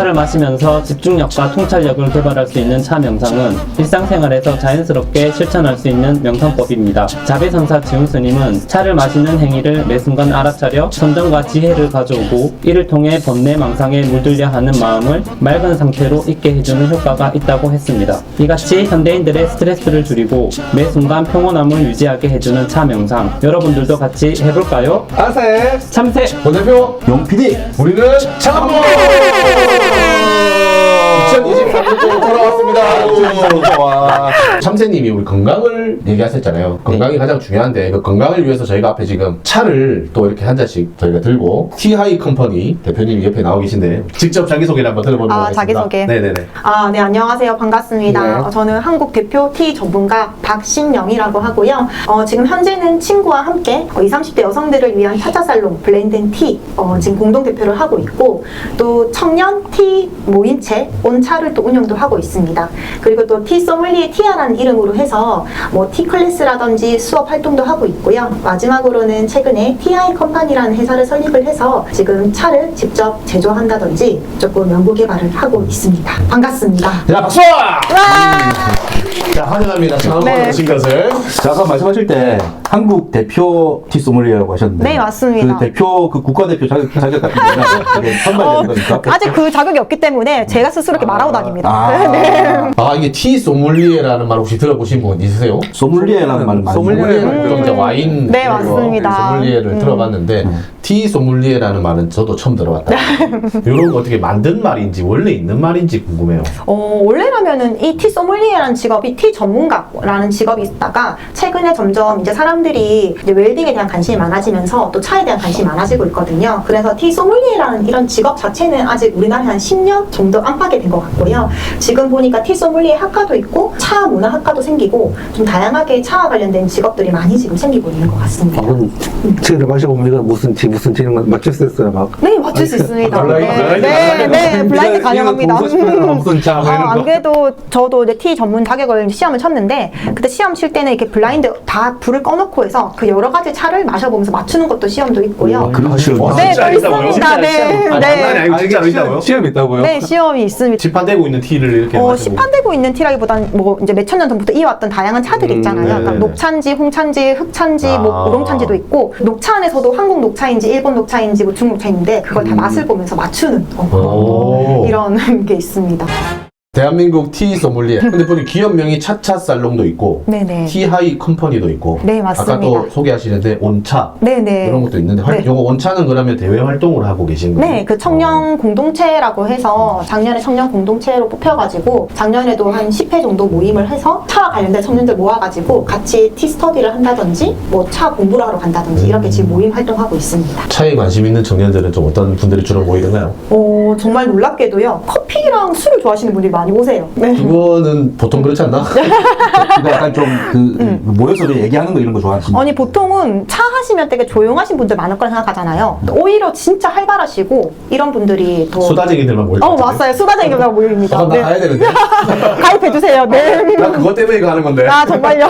차를 마시면서 집중력과 통찰력을 개발할 수 있는 차 명상은 일상생활에서 자연스럽게 실천할 수 있는 명상법입니다. 자비선사 지훈스님은 차를 마시는 행위를 매 순간 알아차려 선정과 지혜를 가져오고 이를 통해 번뇌 망상에 물들려 하는 마음을 맑은 상태로 있게 해주는 효과가 있다고 했습니다. 이같이 현대인들의 스트레스를 줄이고 매 순간 평온함을 유지하게 해주는 차 명상, 여러분들도 같이 해볼까요? 아세 참새! 본대표 용PD 우리는 창업 2023년도 돌아왔습니다. 와. 참새님이 우리 건강을 얘기하셨잖아요. 건강이 가장 중요한데 그 건강을 위해서 저희가 앞에 지금 차를 또 이렇게 한 잔씩 저희가 들고 티하이 컴퍼니 대표님이 옆에 나와 계신데 직접 자기소개를 한번 들어보도록 하겠습니다. 자기소개. 네네네. 네, 안녕하세요. 반갑습니다. 네. 저는 한국 대표 티 전문가 박신영이라고 하고요. 지금 현재는 친구와 함께 20, 30대 여성들을 위한 차차살롱 블렌드 티 지금 공동 대표를 하고 있고, 또 청년 티 모임체 온차를 또 운영도 하고 있습니다. 그리고 또 티 소믈리에 티아라는 이름으로 해서 뭐 티 클래스라든지 수업 활동도 하고 있고요. 마지막으로는 최근에 티아이 컴퍼니라는 회사를 설립을 해서 지금 차를 직접 제조한다든지 조금 연구 개발을 하고 있습니다. 반갑습니다. 자, 박수! 자, 환영합니다. 처음 네. 오신 것을. 자, 아까 말씀하실 때 한국 대표 티 소믈리에라고 하셨는데 네, 맞습니다. 그 대표, 그 국가대표 자격 같은 거는 그게 선발되는 겁니까? 아직 그 자격이 없기 때문에 제가 스스로 이렇게 말하고 다닙니다. 네. 이게 티 소믈리에라는 말 혹시 들어보신 분 있으세요? 소믈리에라는 말을 많이 소믈리에는 이제 와인 네, 맞습니다. 소믈리에를 들어봤는데 티 소믈리에라는 말은 저도 처음 들어봤다. 이런 거 어떻게 만든 말인지 원래 있는 말인지 궁금해요. 원래라면은 이 티 소믈리에라는 직업이 티 전문가라는 직업이 있다가 최근에 점점 이제 사람들이 이제 웰빙에 대한 관심이 많아지면서 또 차에 대한 관심이 많아지고 있거든요. 그래서 티 소믈리에라는 이런 직업 자체는 아직 우리나라에 한 10년 정도 안팎에 된 것 같고요. 지금 보니까 티 소믈리에 학과도 있고 차 문화 학과도 생기고 좀 다양하게 차와 관련된 직업들이 많이 지금 생기고 있는 것 같습니다. 티를 마셔보면 이거 무슨 티는 맞출 수 있어요, 막. 네, 맞출 수 있습니다. 블라인드 블라인드 가능합니다. 무슨 차, 뭐 이런 안 거. 그래도 저도 이제 티 전문 자격을 시험을 쳤는데, 그때 시험 칠 때는 이렇게 블라인드 다 불을 꺼놓고 해서 그 여러 가지 차를 마셔보면서 맞추는 것도 시험도 있고요. 그런 시험. 네, 진짜 또 있다고요? 있습니다. 네, 장난이 네. 아니고 진짜로 있다고요? 시험 있다고요? 네, 시험이 있습니다. 시판되고 있는 티를 이렇게 마시고. 시판되고 있는 티라기보다는 뭐 이제 몇천 년 전부터 이어왔던 다양한 차들이 있잖아요. 네네네. 그러니까 녹차인지, 홍차인지, 흑차인지, 뭐 우롱차인지도 있고, 녹차 안에서도 한국 녹차인지, 일본 녹차인지, 뭐 중국 녹차인데 그걸 다 맛을 보면서 맞추는 오. 이런 게 있습니다. 대한민국 티 소믈리에. 근데 보니 기업명이 차차살롱도 있고 네네. 티하이 컴퍼니도 있고 네, 맞습니다. 아까 또 소개하시는데 온차 네네. 이런 것도 있는데 네. 요거 온차는 그러면 대외 활동을 하고 계신 거예요? 네, 그 청년 공동체라고 해서 작년에 청년 공동체로 뽑혀가지고 작년에도 한 10회 정도 모임을 해서 차와 관련된 청년들 모아가지고 같이 티 스터디를 한다든지 뭐 차 공부를 하러 간다든지 이렇게 지금 모임 활동하고 있습니다. 차에 관심 있는 청년들은 좀 어떤 분들이 주로 모이던가요? 정말 놀랍게도요, 커피랑 술을 좋아하시는 분들이 많이 오세요. 네. 그거는 보통 그렇지 않나? 이거 약간 좀 모여서 얘기하는 거 이런 거 좋아하시는 아니, 보통은 차 하시면 되게 조용하신 분들 많을 거라 생각하잖아요. 오히려 진짜 활발하시고 이런 분들이 더 수다쟁이들만 모일 것 같은데? 맞아요. 수다쟁이가 모입니다. 나 가야 되는데? 가입해주세요. 네. 나 그것 때문에 이거 하는 건데. 정말요?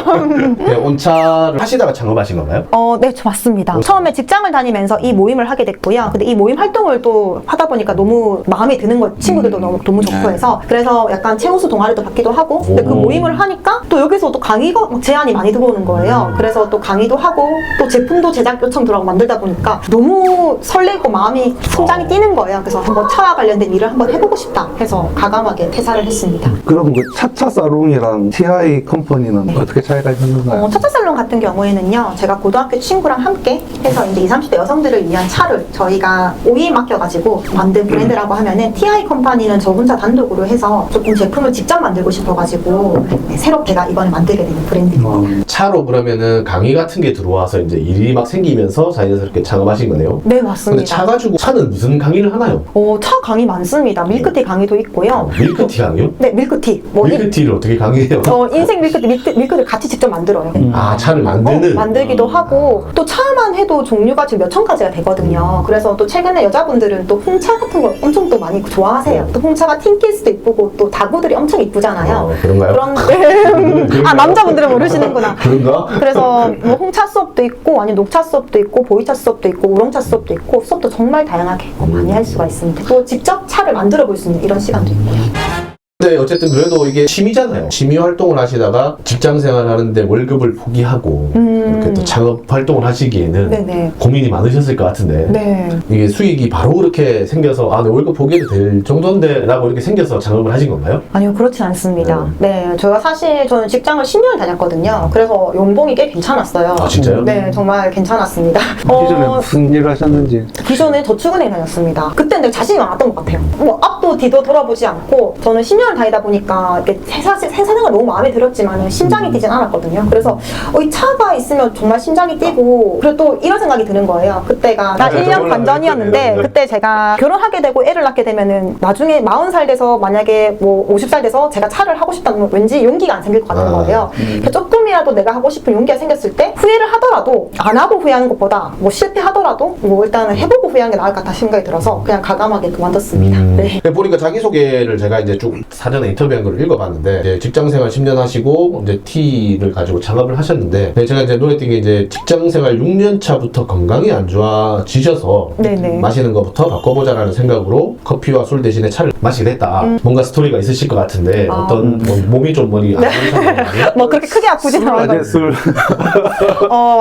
네, 온차를 하시다가 창업하신 건가요? 네, 맞습니다. 처음에 직장을 다니면서 이 모임을 하게 됐고요. 근데 이 모임 활동을 또 하다 보니까 너무 마음에 드는 거, 친구들도 너무 좋고 해서, 그래서 약간 최우수 동아리도 받기도 하고, 근데 그 오. 모임을 하니까 또 여기서 또 강의가 제안이 많이 들어오는 거예요. 그래서 또 강의도 하고, 또 제품도 제작 요청 들어가고 만들다 보니까 너무 설레고 마음이 심장이 뛰는 거예요. 그래서 한번 차와 관련된 일을 한번 해보고 싶다 해서 과감하게 퇴사를 했습니다. 그럼 그 차차사롱이랑 TI 컴퍼니는 어떻게 차이가 있는 건가요? 차차살롱 같은 경우에는요, 제가 고등학교 친구랑 함께 해서 이제 20, 30대 여성들을 위한 차를 저희가 OEM 맡겨가지고 만든 브랜드라고 하면은 TI 컴퍼니는 저 혼자 단독으로 해서 조금 제품을 직접 만들고 싶어가지고 새롭게 제가 이번에 만들게 되는 브랜드입니다. 차로 그러면은 강의 같은 게 들어와서 이제 일이 막 생기면서 자연스럽게 창업하신 거네요? 네, 근데 맞습니다. 차 가지고 차는 무슨 강의를 하나요? 차 강의 많습니다. 밀크티 강의도 있고요. 밀크티 강의요? 네, 밀크티. 밀크티를 어떻게 강의해요? 인생 밀크티를 같이 직접 만들어요. 차를 만드는? 만들기도 하고, 또 차만 해도 종류가 지금 몇천 가지가 되거든요. 그래서 또 최근에 여자분들은 또 홍차 같은 걸 엄청 또 많이 좋아하세요. 또 홍차가 틴키스도 이쁘고 또 다구들이 엄청 이쁘잖아요. 그런가요? 그런데 아 남자분들은 모르시는구나. 그런가? 그래서 뭐 홍차 수업도 있고 아니 녹차 수업도 있고 보이차 수업도 있고 우롱차 수업도 있고 수업도 정말 다양하게 많이 할 수가 있습니다. 또 직접 차를 만들어 볼 수 있는 이런 시간도 있고요. 근데 어쨌든 그래도 이게 취미잖아요. 취미 활동을 하시다가 직장 생활 하는데 월급을 포기하고 이렇게 또 창업 활동을 하시기에는 네네. 고민이 많으셨을 것 같은데 네. 이게 수익이 바로 그렇게 생겨서 내 월급 포기해도 될 정도인데 라고 이렇게 생겨서 창업을 하신 건가요? 아니요, 그렇진 않습니다. 네, 저는 직장을 10년을 다녔거든요. 그래서 연봉이 꽤 괜찮았어요. 아, 진짜요? 네, 정말 괜찮았습니다. 기존에 무슨 일을 하셨는지. 기존에 저축은행 다녔습니다. 그때는 되게 자신이 많았던 것 같아요. 뭐 앞도 뒤도 돌아보지 않고 저는 10년을 다니다 보니까 이렇게 세상을 너무 마음에 들었지만 심장이 뛰진 않았거든요. 그래서 이 차가 있으면 정말 심장이 뛰고 그리고 또 이런 생각이 드는 거예요. 그때가 나 1년 반 전이었는데 그때 제가 결혼하게 되고 애를 낳게 되면은 나중에 40살 돼서 만약에 뭐 50살 돼서 제가 차를 하고 싶다면 왠지 용기가 안 생길 것 같은 거예요. 그래서 조금이라도 내가 하고 싶은 용기가 생겼을 때 후회를 하더라도 안 하고 후회하는 것보다 뭐 실패하더라도 뭐 일단은 해보고 후회하는 게 나을 것 같다 생각이 들어서 그냥 과감하게 그만뒀습니다. 네. 보니까 자기소개를 제가 이제 쭉 사전에 인터뷰한 걸 읽어봤는데 이제 직장생활 10년 하시고 이제 티를 가지고 창업을 하셨는데 제가 이제 눈에 띈 게 이제 직장생활 6년 차부터 건강이 안 좋아지셔서 네네. 마시는 것부터 바꿔보자라는 생각으로 커피와 술 대신에 차를 마시게 됐다. 뭔가 스토리가 있으실 것 같은데 어떤 뭐 몸이 좀 많이 안 좋으셨나요? 뭐 그렇게 크게 아프진 않아요. 낮에 술.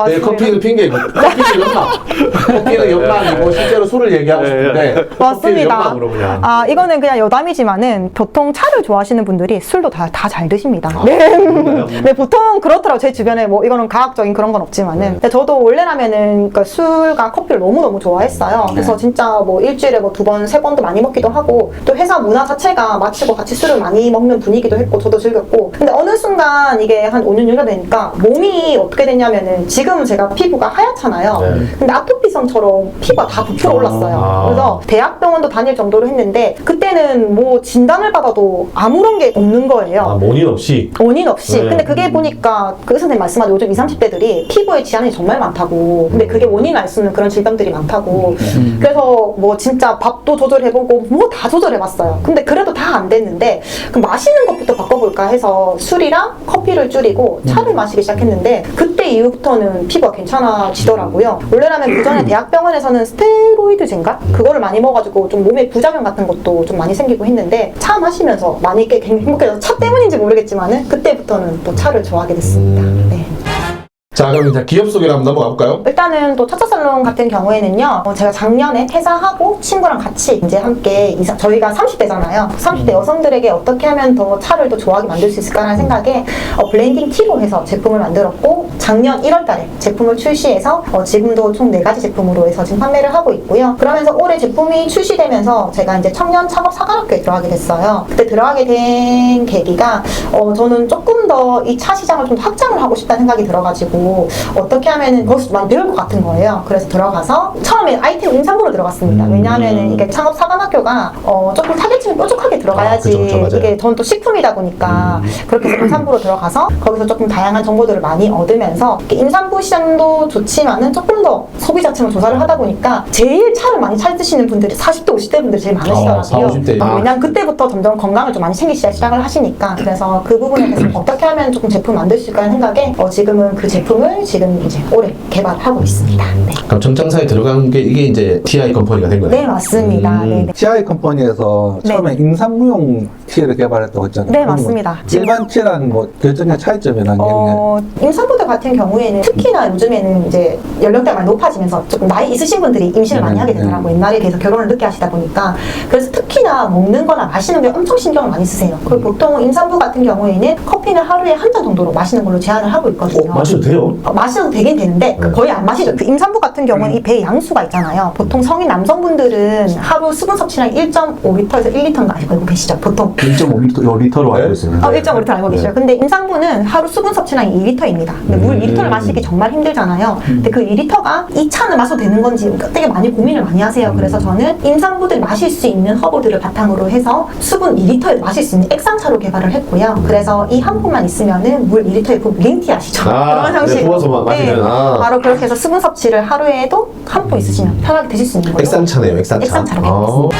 네, 커피는 핑계고 커피는 연막. 커피는 연막이고 실제로 술을 얘기하고 싶은데 커피는 맞습니다. 연막으로 그냥. 이거는 그냥 여담이지만은 보통 차를 좋아하시는 분들이 술도 다 잘 드십니다. 아, 네. 네, 보통 그렇더라고요. 제 주변에 뭐 이거는 과학적인 그런 건 없지만은. 근데 저도 원래라면은 그러니까 술과 커피를 너무너무 좋아했어요. 그래서 진짜 뭐 일주일에 뭐 2번, 3번도 많이 먹기도 하고 또 회사 문화 자체가 마치고 같이 술을 많이 먹는 분위기도 했고 저도 즐겼고 근데 어느 순간 이게 한 5년, 6년 되니까 몸이 어떻게 됐냐면은 지금 제가 피부가 하얗잖아요. 네. 근데 아토피성처럼 피부가 다 부풀어 올랐어요. 그래서 대학병원도 다닐 정도로 했는데 그때는 뭐 진단을 받아도 아무런 게 없는 거예요. 원인 없이. 원인 없이. 네. 근데 그게 보니까 그 선생님 말씀하신 요즘 20, 30대들이 피부에 질환이 정말 많다고. 근데 그게 원인을 알 수 있는 그런 질병들이 많다고. 그래서 뭐 진짜 밥도 조절해보고 뭐 다 조절해봤어요. 근데 그래도 다 안 됐는데 그 마시는 것부터 바꿔볼까 해서 술이랑 커피를 줄이고 차를 마시기 시작했는데 그때 이후부터는 피부가 괜찮아지더라고요. 원래라면 그 전에 대학병원에서는 스테로이드제인가? 그거를 많이 먹어가지고 좀 몸에 부작용 같은 것도 좀 많이 생기고 했는데 차 마시면서 많이 꽤 행복해서 차 때문인지 모르겠지만은 그때부터는 또 차를 좋아하게 됐습니다. 네. 자, 그럼 이제 기업 소개를 한번 넘어가 볼까요? 일단은 또 차차살롱 같은 경우에는요, 제가 작년에 퇴사하고 친구랑 같이 이제 함께 저희가 30대잖아요. 30대 여성들에게 어떻게 하면 더 차를 더 좋아하게 만들 수 있을까라는 생각에 블렌딩 티로 해서 제품을 만들었고 작년 1월달에 제품을 출시해서 지금도 총 4가지 제품으로 해서 지금 판매를 하고 있고요. 그러면서 올해 제품이 출시되면서 제가 이제 청년 창업 사관학교에 들어가게 됐어요. 그때 들어가게 된 계기가 저는 조금 더 이 차 시장을 좀 더 확장을 하고 싶다는 생각이 들어가지고 어떻게 하면은 거기서 많이 배울 것 같은 거예요. 그래서 들어가서 처음에 아이템 임산부로 들어갔습니다. 왜냐하면은 이게 창업 사관학교가 조금 타겟층이 뾰족하게 들어가야지 그쵸, 맞아요. 이게 전 또 식품이다 보니까 그렇게 해서 임산부로 들어가서 거기서 조금 다양한 정보들을 많이 얻으면서 임산부 시장도 좋지만은 조금 더 소비자층을 조사를 하다 보니까 제일 차를 많이 찾으시는 분들이 40대, 50대 분들이 제일 많으시더라고요. 40, 50대. 왜냐면 그때부터 점점 건강을 좀 많이 챙기기 시작을 하시니까 그래서 그 부분에 대해서 어떻게 하면 조금 제품 만들 수 있을까 생각에 지금은 그 제품을 지금 이제 올해 개발하고 있습니다. 네, 그럼 정장사에 들어간 게 이게 이제 TI 컴퍼니가 된 거예요? 네 맞습니다. 네, 네. TI 컴퍼니에서 네. 처음에 임산부용 티를 개발했다고 했잖아요. 네, 그럼 맞습니다. 일반 티랑 뭐 결정적 차이점이라는 게 임산부들 같은 경우에는 특히나 요즘에는 이제 연령대가 많이 높아지면서 조금 나이 있으신 분들이 임신을 많이 하게 되더라고요. 옛날에 비해서 결혼을 늦게 하시다 보니까. 그래서 특히나 먹는 거나 마시는 게 엄청 신경을 많이 쓰세요. 그리고 보통 임산부 같은 경우에는 커피는 하루에 한 잔 정도로 마시는 걸로 제한을 하고 있거든요. 마셔도 돼요? 마셔도 되긴 되는데 거의 안 마시죠. 그 임산부 같은 경우는 이 배의 양수가 있잖아요. 보통 성인 남성분들은 하루 수분 섭취량이 1.5리터에서 1리터인가 알고 계시죠? 보통 1.5리터로 알고 있어요. 1.5리터 알고 계시죠? 근데 임산부는 하루 수분 섭취량이 2리터입니다. 근데 물 2리터를 마시기 정말 힘들잖아요. 근데 그 2리터가 이 차는 마셔도 되는 건지 되게 많이 고민을 많이 하세요. 그래서 저는 임산부들이 마실 수 있는 허브들을 바탕으로 해서 수분 2리터에 마실 수 있는 액상차로 개발을 했고요. 그래서 이 한 푼만 있으면은 물 2리터에 부은 링티 아시죠? 그런 형식으로. 부어서 마시면. 바로 그렇게 해서 수분 섭취를 하루에도 한 푼 있으시면 편하게 드실 수 있는 거예요. 액상차네요, 액상차. 액상차로 개발했습니다.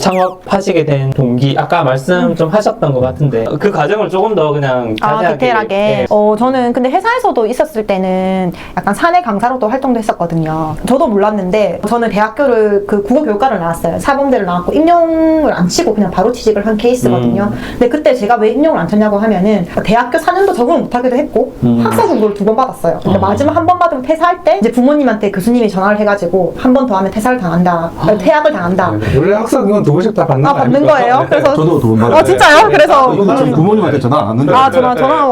창업하시게 된 동기, 아까 말씀 좀 하셨던 것 같은데 그 과정을 조금 더 그냥 자세하게. 디테일하게. 예. 저는 근데 회사에서도 있었을 때는 약간 사내 강사로도 활동도 했었거든요. 저도 몰랐는데 저는 대학교를 그 국어교육과를 나왔어요. 사범대를 나왔고 임용을 안 치고 그냥 바로 취직을 한 케이스거든요. 근데 그때 제가 왜 임용을 안 쳤냐고 하면은 대학교 4년도 적응을 못하기도 했고 학사 공고를 2번 받았어요. 근데 마지막 한 번 받으면 퇴사할 때 이제 부모님한테 교수님이 전화를 해가지고 한 번 더 하면 퇴사를 당한다. 퇴학을 당한다. 원래 학사는 2번씩 다 받는 거 받는 아닙니까? 거예요? 그래서 저도 2번 받았어요. 진짜요? 그래서 이거 저희 부모님한테 전화 안 왔는데.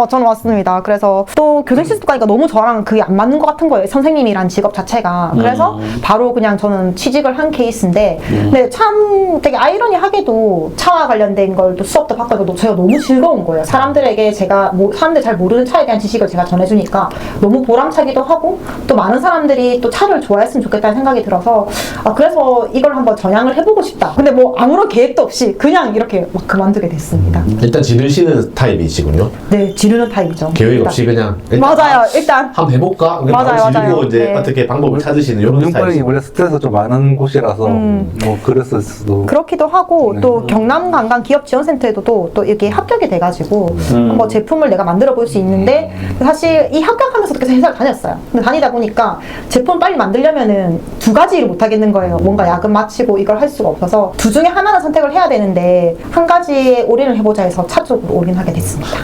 저는 왔습니다. 그래서 또 교생실습 가니까 너무 저랑 그게 안 맞는 것 같은 거예요. 선생님이란 직업 자체가. 그래서 바로 그냥 저는 취직을 한 케이스인데, 근데 참 되게 아이러니하게도 차와 관련된 걸 또 수업도 받고 제가 너무 즐거운 거예요. 사람들에게 제가 사람들 잘 모르는 차에 대한 지식을 제가 전해주니까 너무 보람차기도 하고 또 많은 사람들이 또 차를 좋아했으면 좋겠다는 생각이 들어서 그래서 이걸 한번 전향을 해보고 싶다. 근데 뭐 아무런 계획도 없이 그냥 이렇게 막 그만두게 됐습니다. 일단 지르시는 타입이시군요. 네, 지르는 타입이죠. 계획 일단. 없이 그냥 맞아요. 일단 한번 해볼까? 그냥 맞아요, 바로 지르고 맞아요. 이제 네. 어떻게 방법을 찾으시는 이런 용병이 스타일이시고. 원래 스트레스 좀 많은 곳이라서 뭐 그랬을 수도. 그렇기도 하고 또 경남 관광 기업 지원센터에도 또 이렇게 합격이 돼가지고 뭐 제품을 내가 만들어 볼 수 있는데 사실 이 합격하면서도 계속 회사를 다녔어요. 근데 다니다 보니까 제품 빨리 만들려면은 2가지 일을 못 하겠는 거예요. 뭔가 야근 마치고 이걸 할 수가 없어서 둘 중에 하나는 선택을 해야 되는데 한 가지에 올인을 해보자 해서 차 쪽으로 올인하게 됐습니다.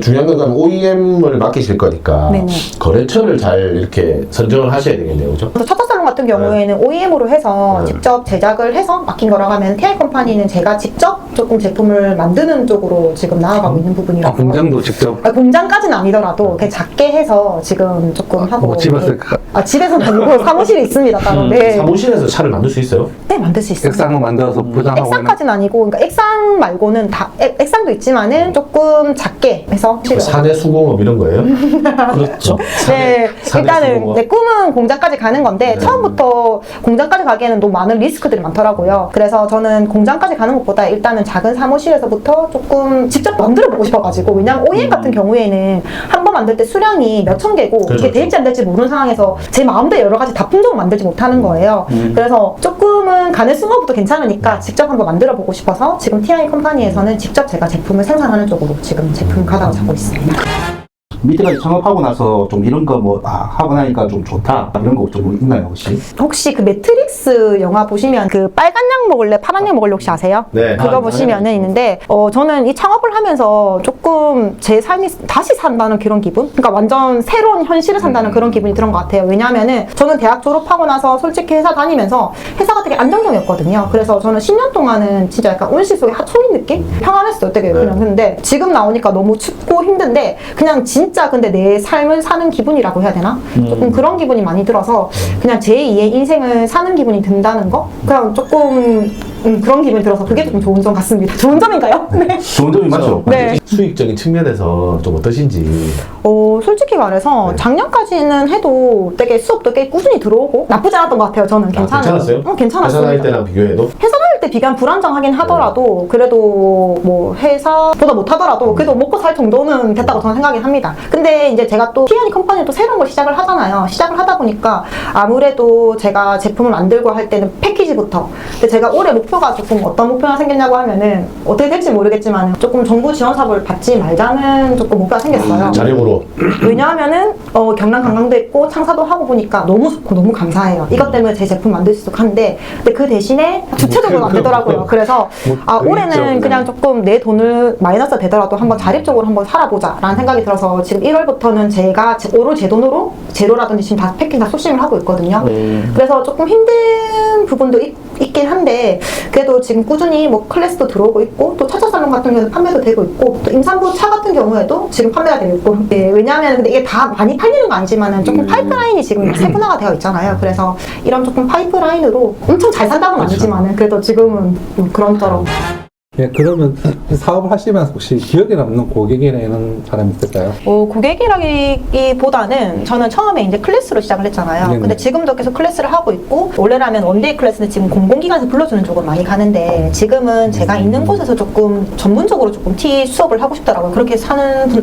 중요한 건 OEM을 맡기실 거니까 네네. 거래처를 잘 이렇게 선정을 하셔야 되겠네요, 그죠? 그래서 차타살롱 같은 경우에는 OEM으로 해서 네. 직접 제작을 해서 맡긴 거라고 하면 TI 컴퍼니는 제가 직접 조금 제품을 만드는 쪽으로 지금 나아가고 있는 부분이라서 공장도 직접 공장까지는 아니더라도 그냥 작게 해서 지금 조금 하고 뭐 집에서 집에서는 아니고 사무실이 있습니다 따로. 네. 사무실에서 차를 만들 수 있어요? 네, 만들 수 있습니다. 액상을 만들어서 포장하고 액상까지는 아니고, 그러니까 액상 말고는 다 액상도 있지만은 조금 작게 해서 사내 수공업 이런 거예요? 그렇죠. 네, 사내 일단은 수공업. 내 꿈은 공장까지 가는 건데 처음부터 공장까지 가기에는 너무 많은 리스크들이 많더라고요. 그래서 저는 공장까지 가는 것보다 일단은 작은 사무실에서부터 조금 직접 만들어 보고 싶어가지고, 왜냐면 OEM 같은 경우에는 한 번 만들 때 수량이 몇천 개고 그렇죠. 이게 될지 안 될지 모르는 상황에서 제 마음대로 여러 가지 다품종을 만들지 못하는 거예요. 그래서 조금은 가능성부터 괜찮으니까 직접 한번 만들어 보고 싶어서 지금 TI 컴퍼니에서는 직접 제가 제품을 생산하는 쪽으로 지금 제품 가닥을 잡고 있습니다. 밑에까지 창업하고 나서 좀 이런 거 뭐 하고 나니까 좀 좋다 이런 거 좀 있나요 혹시? 혹시 그 매트릭스 영화 보시면 그 빨간 약 먹을래 파란 약 먹을래 혹시 아세요? 네. 그거 보시면은 있는데 저는 이 창업을 하면서 조금 제 삶이 다시 산다는 그런 기분? 그러니까 완전 새로운 현실을 산다는 그런 기분이 드는 것 같아요. 왜냐하면은 저는 대학 졸업하고 나서 솔직히 회사 다니면서 회사가 되게 안정적이었거든요. 그래서 저는 10년 동안은 진짜 약간 온실 속의 하초인 느낌? 평안했어요. 되게 그냥. 근데 지금 나오니까 너무 춥고 힘든데 그냥 진짜 근데 내 삶을 사는 기분이라고 해야 되나? 조금 그런 기분이 많이 들어서 그냥 제2의 인생을 사는 기분이 든다는 거? 그냥 조금 그런 기분이 들어서 그게 좀 좋은 점 같습니다. 좋은 점인가요? 네. 좋은 점이 맞죠? 네. 수익적인 측면에서 좀 어떠신지. 솔직히 말해서 네. 작년까지는 해도 되게 수업도 꽤 꾸준히 들어오고 나쁘지 않았던 것 같아요. 저는 괜찮았어요? 괜찮았어요. 회사 다닐 때랑 비교해도? 회사 다닐 때 비교하면 불안정하긴 하더라도 그래도 뭐 회사보다 못하더라도 그래도 먹고 살 정도는 됐다고 저는 생각이 합니다. 근데 이제 제가 또 T&E 컴퍼니도 새로운 걸 시작을 하잖아요. 시작을 하다 보니까 아무래도 제가 제품을 만들고 할 때는 패키지부터, 근데 제가 올해 목표가 조금 어떤 목표가 생겼냐고 하면은 어떻게 될지 모르겠지만 조금 정부 지원 사업을 받지 말자는 조금 목표가 생겼어요. 자력으로. 왜냐하면은 경남 관광도 있고 창사도 하고 보니까 너무 좋고 너무 감사해요. 이것 때문에 제 제품 만들 수 있도록 한데 근데 그 대신에 주체적으로 안 되더라고요. 그래서 올해는 그냥 조금 내 돈을 마이너스 되더라도 한번 자립적으로 한번 살아보자 라는 생각이 들어서 지금 1월부터는 제가 오로 제 돈으로 제로라든지 지금 다 패킹 다 소싱을 하고 있거든요. 그래서 조금 힘든 부분도 있긴 한데 그래도 지금 꾸준히 뭐 클래스도 들어오고 있고 또 차차살롱 같은 경우는 판매도 되고 있고 또 임산부 차 같은 경우에도 지금 판매가 되고 있고. 네, 왜냐하면 근데 이게 다 많이 팔리는 거 아니지만은 조금 파이프라인이 지금 세분화가 되어 있잖아요. 그래서 이런 조금 파이프라인으로 엄청 잘 산다고는 아니지만은 그래도 지금은 그런저런. 예, 그러면 사업을 하시면서 혹시 기억에 남는 고객이나 이런 사람이 있을까요? 고객이라기보다는 저는 처음에 이제 클래스로 시작을 했잖아요. 네네. 근데 지금도 계속 클래스를 하고 있고, 원래라면 원데이 클래스는 지금 공공기관에서 불러주는 쪽으로 많이 가는데, 지금은 제가 있는 곳에서 조금 전문적으로 조금 티 수업을 하고 싶더라고요. 그렇게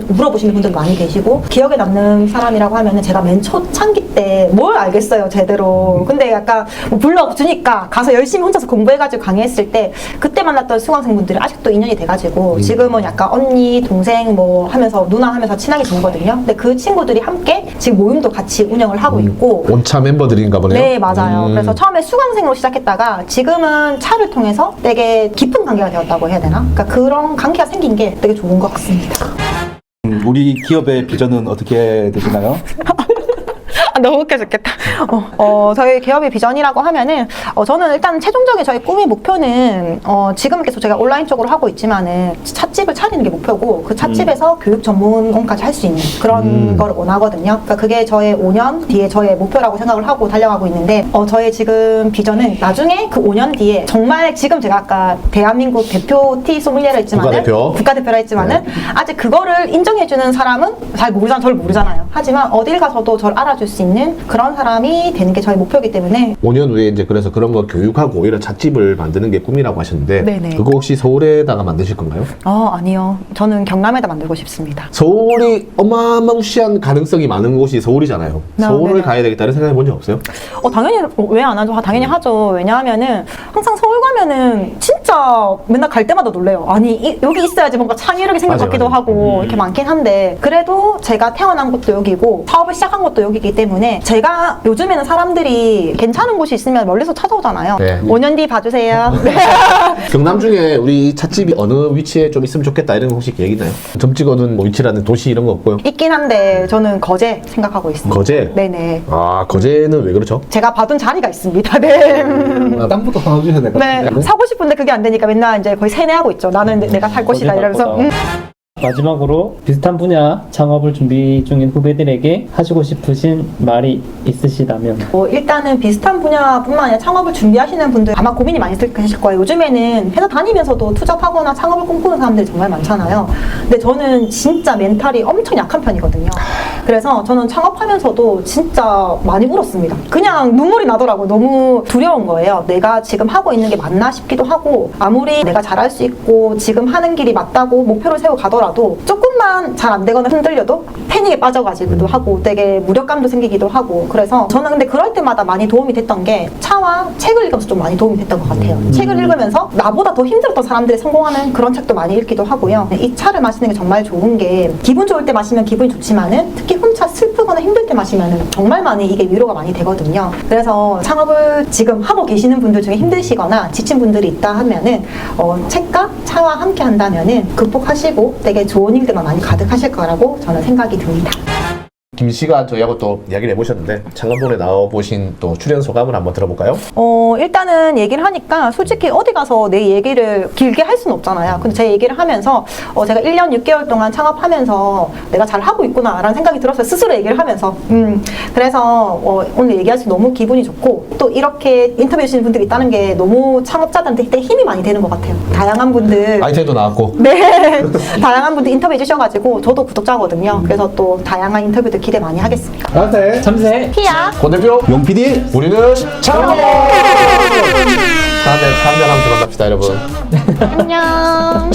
물어보시는 분들도 많이 계시고, 기억에 남는 사람이라고 하면은 제가 맨 초창기 때 뭘 알겠어요, 제대로. 근데 약간 뭐 불러주니까 가서 열심히 혼자서 공부해가지고 강의했을 때, 그때 만났던 수강생분들이 아직도 인연이 돼가지고, 지금은 약간 언니, 동생 뭐 하면서 누나 하면서 친하게 지내거든요. 근데 그 친구들이 함께 지금 모임도 같이 운영을 하고 있고, 온차 멤버들인가 보네요. 네, 맞아요. 그래서 처음에 수강생으로 시작했다가 지금은 차를 통해서 되게 깊은 관계가 되었다고 해야 되나? 그러니까 그런 관계가 생긴 게 되게 좋은 것 같습니다. 우리 기업의 비전은 어떻게 되시나요? 아, 너무 웃겨 죽겠다. 저희 기업의 비전이라고 하면은, 저는 일단 최종적인 저희 꿈의 목표는, 지금은 계속 제가 온라인 쪽으로 하고 있지만은, 찻집을 차리는 게 목표고, 그 찻집에서 교육 전문공까지 할 수 있는 그런 걸 원하거든요. 그러니까 그게 저의 5년 뒤에 저의 목표라고 생각을 하고 달려가고 있는데, 저의 지금 비전은 나중에 그 5년 뒤에 정말 지금 제가 아까 대한민국 대표 티 소믈리에를 했지만은, 국가대표라 했지만은, 아직 그거를 인정해주는 사람은 잘 모르잖아요. 저를 모르잖아요. 하지만 어딜 가서도 저를 알아줄 수 있는 그런 사람이 되는 게 저희 목표이기 때문에 5년 후에 이제 그래서 그런 거 교육하고 이런 찻집을 만드는 게 꿈이라고 하셨는데 네네. 그거 혹시 서울에다가 만드실 건가요? 아니요. 저는 경남에다 만들고 싶습니다. 서울이 어마무시한 가능성이 많은 곳이 서울이잖아요. 서울을 네네. 가야 되겠다는 생각해 본 적 없어요? 당연히 왜 안 하죠? 당연히 하죠. 왜냐하면은 항상 서울 가면은 진짜 맨날 갈 때마다 놀래요. 아니 여기 있어야지 뭔가 창의력이 생길 것 같기도 하고 이렇게 많긴 한데 그래도 제가 태어난 곳도 여기고 사업을 시작한 곳도 여기기 때문에 제가 요즘에는 사람들이 괜찮은 곳이 있으면 멀리서 찾아오잖아요. 네. 5년 뒤 봐주세요. 경남 중에 우리 찻집이 어느 위치에 좀 있으면 좋겠다 이런 거 혹시 계획 있나요? 점 찍어둔 뭐 위치라는 도시 이런 거 없고요. 있긴 한데 저는 거제 생각하고 있습니다. 거제? 네네. 아 거제는 왜 그렇죠? 제가 봐둔 자리가 있습니다. 네. 땅부터 하나 주셔야 될 것 네, 같은데. 사고 싶은데 그게 안 되니까 맨날 이제 거의 세뇌하고 있죠. 나는 내가 살 것이다 이러면서. 마지막으로 비슷한 분야 창업을 준비 중인 후배들에게 하시고 싶으신 말이 있으시다면? 일단은 비슷한 분야뿐만 아니라 창업을 준비하시는 분들 아마 고민이 많이 있으실 거예요. 요즘에는 회사 다니면서도 투잡하거나 창업을 꿈꾸는 사람들이 정말 많잖아요. 근데 저는 진짜 멘탈이 엄청 약한 편이거든요. 그래서 저는 창업하면서도 진짜 많이 울었습니다. 그냥 눈물이 나더라고요. 너무 두려운 거예요. 내가 지금 하고 있는 게 맞나 싶기도 하고 아무리 내가 잘할 수 있고 지금 하는 길이 맞다고 목표를 세워 가더라도 조금만 잘 안 되거나 흔들려도 패닉에 빠져가지기도 하고 되게 무력감도 생기기도 하고 그래서 저는 근데 그럴 때마다 많이 도움이 됐던 게 차와 책을 읽으면서 좀 많이 도움이 됐던 것 같아요. 책을 읽으면서 나보다 더 힘들었던 사람들이 성공하는 그런 책도 많이 읽기도 하고요. 이 차를 마시는 게 정말 좋은 게 기분 좋을 때 마시면 기분이 좋지만은 특히 혼자 슬프거나 힘들 때 마시면은 정말 많이 이게 위로가 많이 되거든요. 그래서 창업을 지금 하고 계시는 분들 중에 힘드시거나 지친 분들이 있다 하면은 책과 차와 함께 한다면은 극복하시고 되게 좋은 일들만 많이 가득하실 거라고 저는 생각이 듭니다. 김 씨가 저희하고 또 이야기를 해보셨는데 창업본에 나와보신 또 출연 소감을 한번 들어볼까요? 일단은 얘기를 하니까 솔직히 어디 가서 내 얘기를 길게 할 수는 없잖아요. 근데 제 얘기를 하면서 제가 1년 6개월 동안 창업하면서 내가 잘 하고 있구나 라는 생각이 들었어요. 스스로 얘기를 하면서. 그래서 오늘 얘기하시 너무 기분이 좋고 또 이렇게 인터뷰해 주시는 분들이 있다는 게 너무 창업자들한테 되게 힘이 많이 되는 것 같아요. 다양한 분들. 아이템도 나왔고. 네. 다양한 분들 인터뷰해 주셔가지고 저도 구독자거든요. 그래서 또 다양한 인터뷰들 기대 많이 하겠습니다. 감사해. 참새! 피야. 권 대표 용 PD 우리는 창업! 다음에 한잔 한번 들어갑시다 여러분. 안녕.